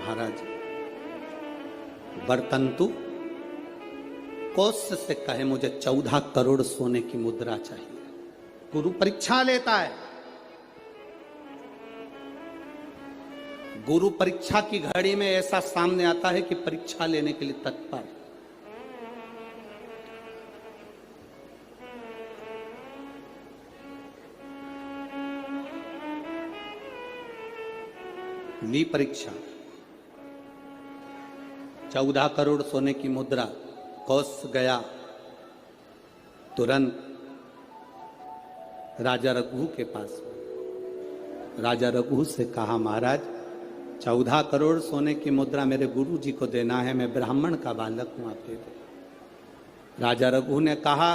महाराज बरतंतु कौत्स से कहे मुझे 14 करोड़ सोने की मुद्रा चाहिए। गुरु परीक्षा लेता है। गुरु परीक्षा की घड़ी में ऐसा सामने आता है कि परीक्षा लेने के लिए तत्पर। ली परीक्षा, 14 करोड़ सोने की मुद्रा। कौत्स गया तुरंत राजा रघु के पास। राजा रघु से कहा, महाराज 14 करोड़ सोने की मुद्रा मेरे गुरु जी को देना है, मैं ब्राह्मण का बालक हूं, आप दे दो। राजा रघु ने कहा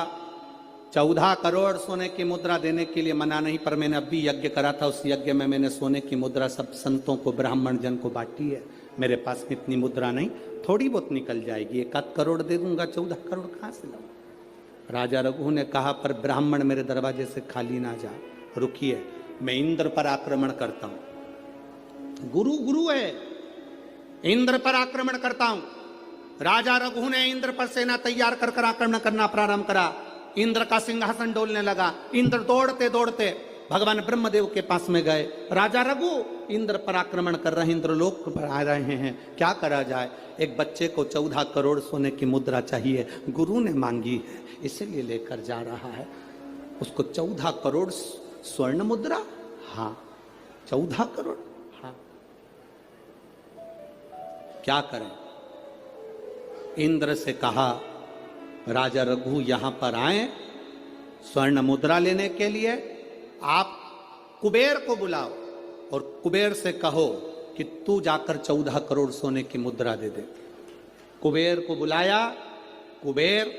14 करोड़ सोने की मुद्रा देने के लिए मना नहीं, पर मैंने अभी यज्ञ करा था, उस यज्ञ में मैंने सोने की मुद्रा सब संतों को ब्राह्मण जन को बांटी है। मेरे पास में इतनी मुद्रा नहीं, थोड़ी बहुत निकल जाएगी, 1 करोड़ दे दूंगा, 14 करोड़ कहां से लाऊं। राजा रघु ने कहा, पर ब्राह्मण मेरे दरवाजे से खाली ना जा, रुकिए मैं इंद्र पर आक्रमण करता हूं। गुरु गुरु है, इंद्र पर आक्रमण करता हूं। राजा रघु ने इंद्र पर सेना तैयार कर आक्रमण करना प्रारंभ करा। इंद्र का सिंहासन डोलने लगा। इंद्र दौड़ते दौड़ते भगवान ब्रह्मदेव के पास में गए। राजा रघु इंद्र पर आक्रमण कर रहे हैं, इंद्रलोक पर आ रहे हैं, क्या करा जाए। एक बच्चे को 14 करोड़ सोने की मुद्रा चाहिए, गुरु ने मांगी है, इसलिए लेकर जा रहा है। उसको 14 करोड़ स्वर्ण मुद्रा, हाँ 14 करोड़, हाँ क्या करें। इंद्र से कहा, राजा रघु यहां पर आए स्वर्ण मुद्रा लेने के लिए, आप कुबेर को बुलाओ और कुबेर से कहो कि तू जाकर 14 करोड़ सोने की मुद्रा दे दे। कुबेर को बुलाया। कुबेर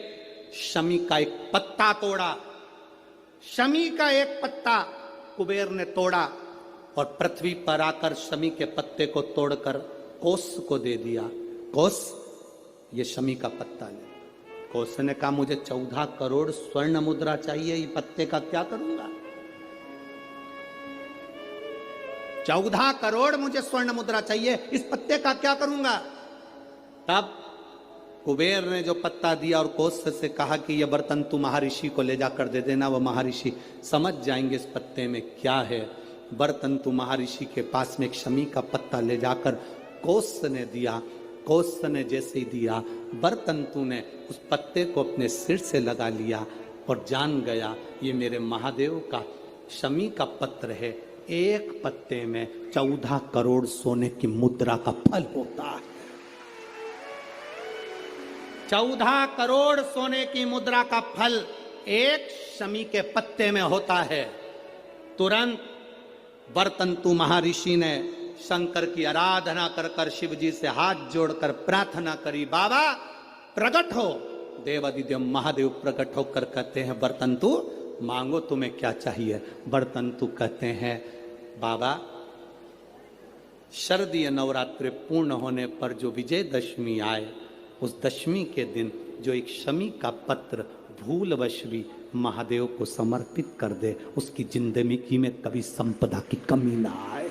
शमी का एक पत्ता तोड़ा। शमी का एक पत्ता कुबेर ने तोड़ा और पृथ्वी पर आकर शमी के पत्ते को तोड़कर कौत्स को दे दिया। कौत्स, ये शमी का पत्ता ले। कौत्स ने कहा, मुझे 14 करोड़ स्वर्ण मुद्रा चाहिए, ये पत्ते का क्या करूंगा। 14 करोड़ मुझे स्वर्ण मुद्रा चाहिए, इस पत्ते का क्या करूंगा। तब कुबेर ने जो पत्ता दिया और कौत्स से कहा कि यह बर्तन तू महर्षि को ले जाकर दे देना, वो महर्षि समझ जाएंगे इस पत्ते में क्या है। बर्तन तू महर्षि के पास में एक शमी का पत्ता ले जाकर कौत्स ने दिया। कौत्स ने जैसे ही दिया, बर्तंतु ने उस पत्ते को अपने सिर से लगा लिया और जान गया ये मेरे महादेव का शमी का पत्र है। एक पत्ते में 14 करोड़ सोने की मुद्रा का फल होता है। 14 करोड़ सोने की मुद्रा का फल एक शमी के पत्ते में होता है। तुरंत बर्तंतु महर्षि ने शंकर की आराधना कर कर शिव जी से हाथ जोड़कर प्रार्थना करी, बाबा प्रकट हो। देवादिदेव महादेव प्रकट होकर कहते हैं, बर्तंतु मांगो तुम्हें क्या चाहिए। बर्तंतु कहते हैं, बाबा शरदीय नवरात्रि पूर्ण होने पर जो विजयदशमी आए, उस दशमी के दिन जो एक शमी का पत्र भूलवश भी महादेव को समर्पित कर दे, उसकी जिंदगी में कभी संपदा की कमी ना आए।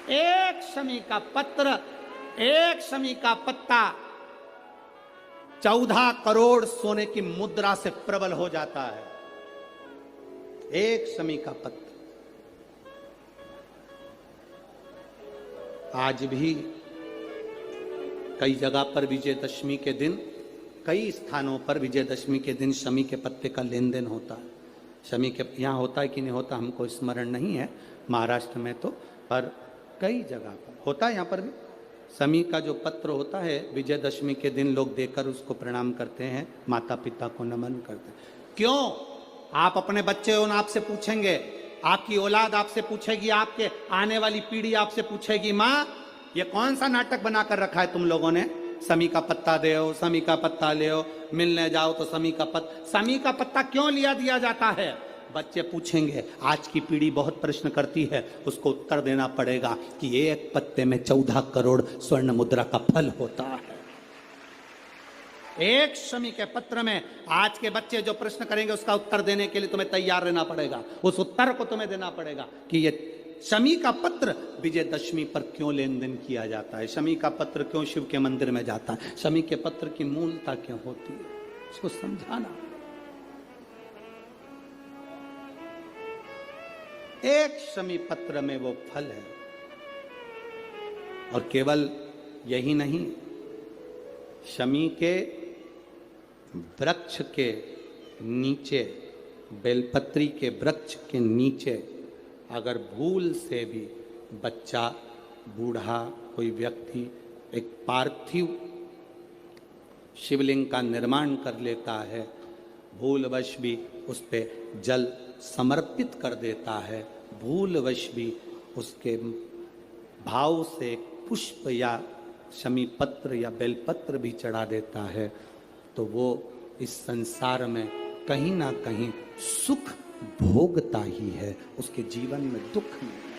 एक शमी का पत्र, एक शमी का पत्ता 14 करोड़ सोने की मुद्रा से प्रबल हो जाता है। एक शमी का पत्र। आज भी कई जगह पर विजयदशमी के दिन, कई स्थानों पर विजयदशमी के दिन शमी के पत्ते का लेन देन होता है। शमी के यहाँ होता है कि नहीं होता हमको स्मरण नहीं है, महाराष्ट्र में तो, पर कई जगह पर होता है। यहाँ पर भी शमी का जो पत्र होता है, विजयदशमी के दिन लोग देकर उसको प्रणाम करते हैं, माता पिता को नमन करते हैं। क्यों? आप अपने बच्चे उन आपसे पूछेंगे, आपकी औलाद आपसे पूछेगी, आपके आने वाली पीढ़ी आपसे पूछेगी, माँ ये कौन सा नाटक बनाकर रखा है तुम लोगों ने, शमी का पत्ता दे, शमी का पत्ता ले, मिलने जाओ तो शमी का पत्ता। शमी का पत्ता क्यों लिया दिया जाता है? बच्चे पूछेंगे, आज की पीढ़ी बहुत प्रश्न करती है, उसको उत्तर देना पड़ेगा कि एक पत्ते में 14 करोड़ स्वर्ण मुद्रा का फल होता है। एक शमी के पत्र में आज के बच्चे जो प्रश्न करेंगे उसका उत्तर देने के लिए तुम्हें तैयार रहना पड़ेगा। उस उत्तर को तुम्हें देना पड़ेगा कि ये शमी का पत्र विजयदशमी पर क्यों लेन देन किया जाता है, शमी का पत्र क्यों शिव के मंदिर में जाता है, शमी के पत्र की मूलता क्यों होती है, इसको समझाना। एक शमी पत्र में वो फल है। और केवल यही नहीं, शमी के वृक्ष के नीचे, बेलपत्री के वृक्ष के नीचे अगर भूल से भी बच्चा, बूढ़ा, कोई व्यक्ति एक पार्थिव शिवलिंग का निर्माण कर लेता है, भूलवश भी उस पे जल समर्पित कर देता है, भूलवश भी उसके भाव से पुष्प या शमी पत्र या बेलपत्र भी चढ़ा देता है, तो वो इस संसार में कहीं ना कहीं सुख भोगता ही है, उसके जीवन में दुख नहीं।